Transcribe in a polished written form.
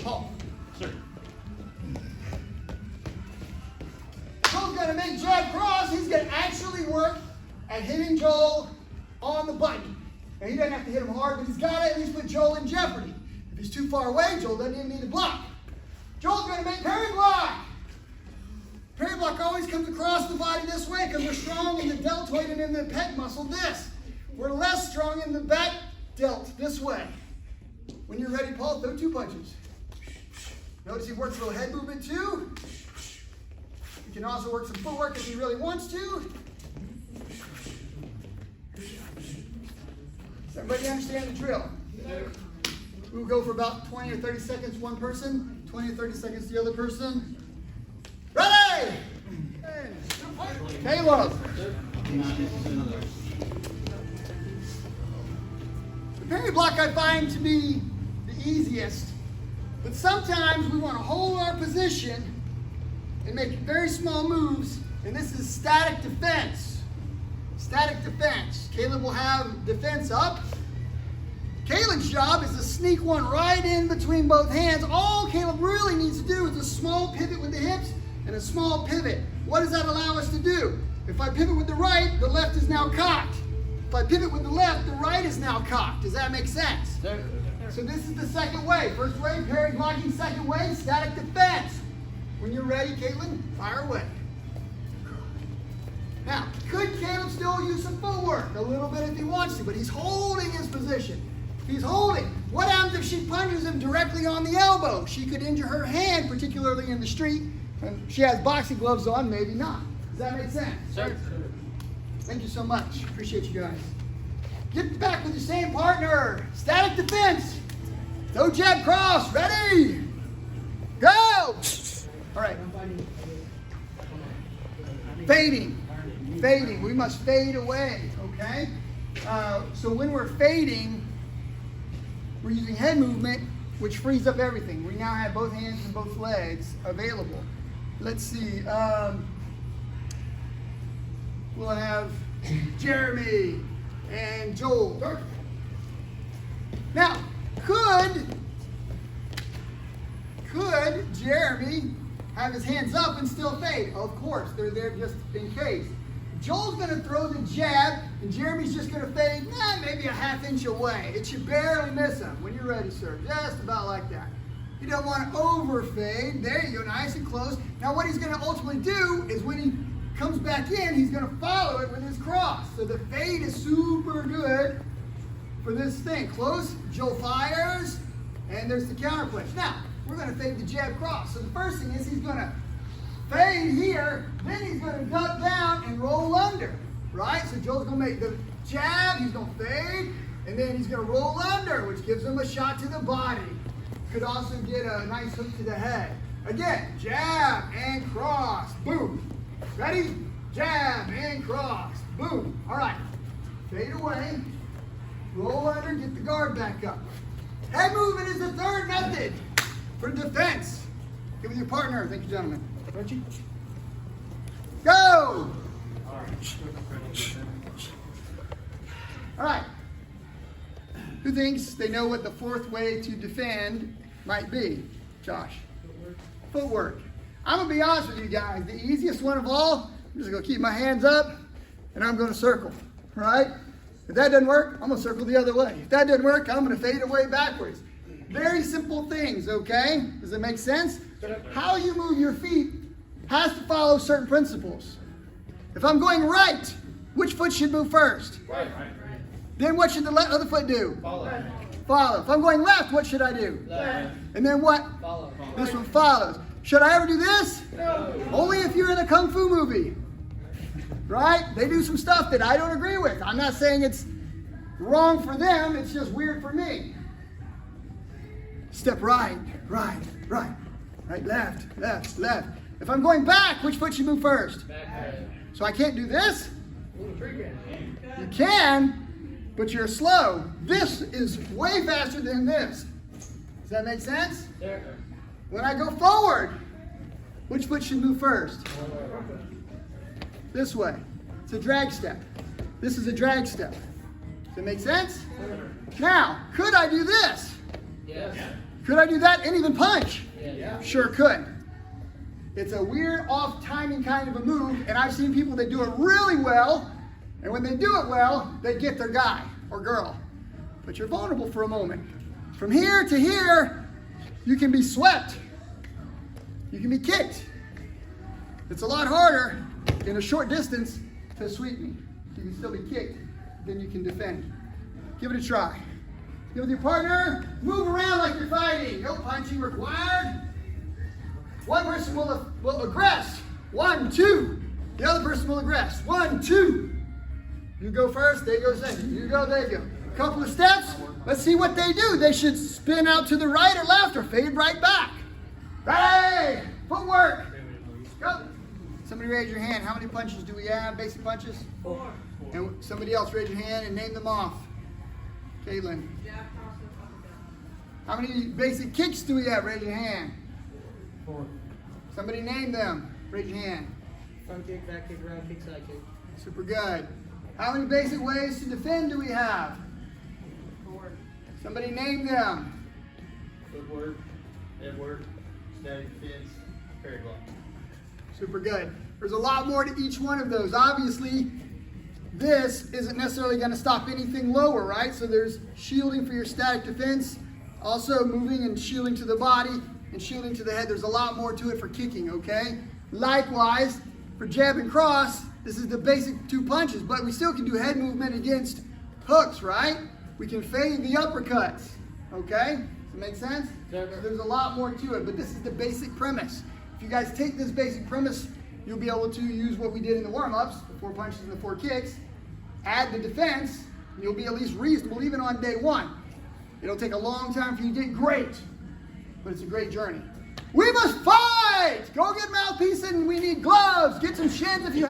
Paul. Sir. Joel's going to make jab cross. He's going to actually work at hitting Joel on the button. Now, he doesn't have to hit him hard, but he's got to at least put Joel in jeopardy. If he's too far away, Joel doesn't even need to block. Joel's going to make parry block. Parry block always comes across the body this way because we're strong in the deltoid and in the pec muscle this. We're less strong in the back delt this way. When you're ready, Paul, throw 2 punches. Notice he works a little head movement too. He can also work some footwork if he really wants to. Does everybody understand the drill? We'll go for about 20 or 30 seconds one person, 20 or 30 seconds the other person. Ready! Caleb. The parry block I find to be the easiest, but sometimes we want to hold our position and make very small moves, and this is static defense. Static defense. Caleb will have defense up. Caleb's job is to sneak one right in between both hands. All Caleb really needs to do is a small pivot with the hips and a small pivot. What does that allow us to do? If I pivot with the right, the left is now cocked. If I pivot with the left, the right is now cocked. Does that make sense? Sir. So this is the second way. First way, parry blocking. Second way, static defense. When you're ready, Caitlin, fire away. Now, could Caleb still use some footwork? A little bit if he wants to, but he's holding his position. He's holding. What happens if she punches him directly on the elbow? She could injure her hand, particularly in the street. And she has boxing gloves on, maybe not. Does that make sense? Sir. Thank you so much. Appreciate you guys. Get back with your same partner. Static defense. No jab cross. Ready? Go! All right. Fading. Fading. We must fade away, okay? So when we're fading, we're using head movement, which frees up everything. We now have both hands and both legs available. Let's see. We'll have Jeremy and Joel. Now, could Jeremy have his hands up and still fade? Of course, they're there just in case. Joel's going to throw the jab, and Jeremy's just going to fade maybe a ½ inch away. It should barely miss him. When you're ready, sir. Just about like that. You don't want to overfade. There you go, nice and close. Now what he's going to ultimately do is when he comes back in, he's going to follow it with his cross. So the fade is super good for this thing. Close, Joel fires, and there's the counter punch. Now, we're going to fade the jab cross. So the first thing is he's going to fade here, then he's going to duck down and roll under, right? So Joel's going to make the jab, he's going to fade, and then he's going to roll under, which gives him a shot to the body. Could also get a nice hook to the head. Again, jab and cross, boom. Ready? Jab and cross, boom. All right, fade away, roll under, get the guard back up. Head movement is the third method for defense. Get with your partner. Thank you, gentlemen. Reggie. Go! All right. Who thinks they know what the fourth way to defend might be? Josh. Footwork. I'm going to be honest with you guys. The easiest one of all, I'm just going to keep my hands up, and I'm going to circle. All right? If that doesn't work, I'm going to circle the other way. If that doesn't work, I'm going to fade away backwards. Very simple things, okay? Does it make sense? How you move your feet has to follow certain principles. If I'm going right, which foot should move first? Right. Then what should the other foot do? Follow. Follow. If I'm going left, what should I do? Left. And then what? Follow. This one follows. Should I ever do this? No. Only if you're in a kung fu movie. Right? They do some stuff that I don't agree with. I'm not saying it's wrong for them, it's just weird for me. Step right, right, right. Right, left, left, left. If I'm going back, which foot should move first? Back. So I can't do this? You can, but you're slow. This is way faster than this. Does that make sense? Sir. When I go forward, which foot should move first? This way. It's a drag step. This is a drag step. Does that make sense? Now, could I do this? Yes. Could I do that and even punch? Yeah. Sure could. It's a weird off timing kind of a move, and I've seen people that do it really well, and when they do it well, they get their guy or girl. But you're vulnerable for a moment. From here to here, you can be swept. You can be kicked. It's a lot harder in a short distance to sweep me. You can still be kicked, then you can defend. Give it a try. Get with your partner, move around like you're fighting. No punching required. One person will aggress. 1, 2. The other person will aggress. 1, 2. You go first, they go second. You go, they go. A couple of steps. Let's see what they do. They should spin out to the right or left or fade right back. Hey, footwork. Go. Somebody raise your hand. How many punches do we have? Basic punches? 4. And somebody else raise your hand and name them off. Caitlin. How many basic kicks do we have? Raise your hand. 4. Somebody name them. Raise your hand. Front kick, back kick, round kick, side kick. Super good. How many basic ways to defend do we have? 4. Somebody name them. Footwork, headwork, static defense, parry block. Super good. There's a lot more to each one of those. Obviously, this isn't necessarily going to stop anything lower, right? So there's shielding for your static defense, also moving and shielding to the body and shielding to the head. There's a lot more to it for kicking, okay? Likewise, for jab and cross, this is the basic 2 punches, but we still can do head movement against hooks, right? We can fade the uppercuts, okay? Does it make sense? Yeah. So there's a lot more to it, but this is the basic premise. If you guys take this basic premise, you'll be able to use what we did in the warm-ups, the 4 punches and the 4 kicks, add the defense, and you'll be at least reasonable even on day 1. It'll take a long time for you to get great, but it's a great journey. We must fight! Go get mouthpiece and we need gloves. Get some shins if you